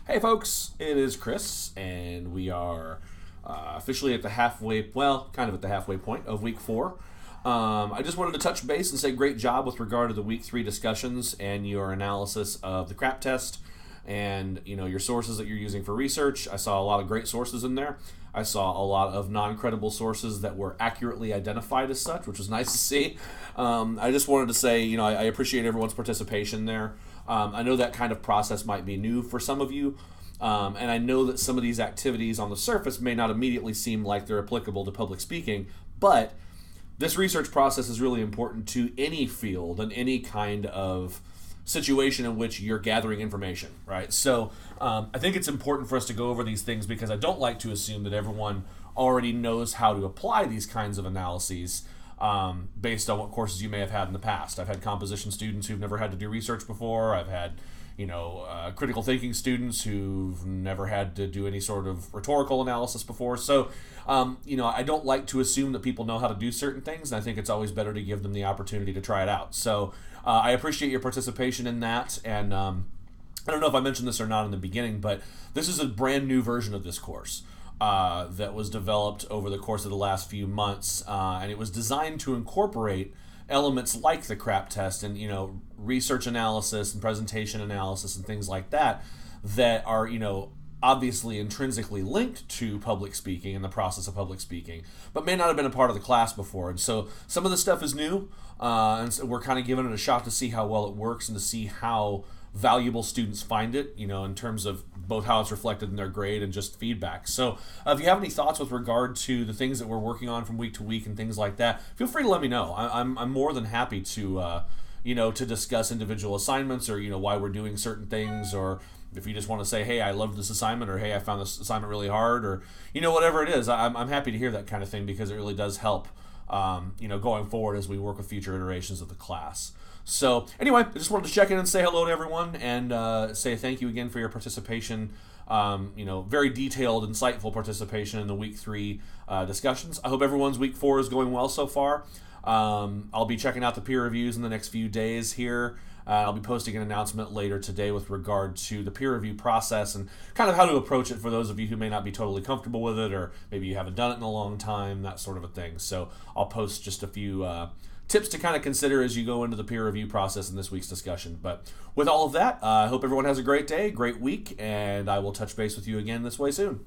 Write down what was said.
Hey folks, it is Chris, and we are officially at the halfway, kind of at the halfway point of week 4. I just wanted to touch base and say great job with regard to the week 3 discussions and your analysis of the CRAP test and your sources that you're using for research. I saw a lot of great sources in there. I saw a lot of non-credible sources that were accurately identified as such, which was nice to see. I just wanted to say, I appreciate everyone's participation there. I know that kind of process might be new for some of you, and I know that some of these activities on the surface may not immediately seem like they're applicable to public speaking, but this research process is really important to any field and any kind of situation in which you're gathering information, right? So I think it's important for us to go over these things because I don't like to assume that everyone already knows how to apply these kinds of analyses based on what courses you may have had in the past. I've had composition students who've never had to do research before. I've had critical thinking students who've never had to do any sort of rhetorical analysis before. So, I don't like to assume that people know how to do certain things, and I think it's always better to give them the opportunity to try it out. So, I appreciate your participation in that, and I don't know if I mentioned this or not in the beginning, but this is a brand new version of this course that was developed over the course of the last few months, and it was designed to incorporate elements like the CRAP test and research analysis and presentation analysis and things like that are obviously intrinsically linked to public speaking and the process of public speaking, but may not have been a part of the class before. And so some of the stuff is new, and so we're kind of giving it a shot to see how well it works and to see how valuable students find it, in terms of both how it's reflected in their grade and just feedback. So if you have any thoughts with regard to the things that we're working on from week to week and things like that, feel free to let me know. I'm more than happy to to discuss individual assignments or why we're doing certain things, or if you just want to say, hey, I loved this assignment, or hey, I found this assignment really hard, or whatever it is. I'm happy to hear that kind of thing because it really does help going forward as we work with future iterations of the class. So anyway, I just wanted to check in and say hello to everyone and say thank you again for your participation. Very detailed, insightful participation in the week 3 discussions. I hope everyone's week 4 is going well so far. I'll be checking out the peer reviews in the next few days here. I'll be posting an announcement later today with regard to the peer review process and kind of how to approach it for those of you who may not be totally comfortable with it, or maybe you haven't done it in a long time, that sort of a thing. So I'll post just a few tips to kind of consider as you go into the peer review process in this week's discussion. But with all of that, I hope everyone has a great day, great week, and I will touch base with you again this way soon.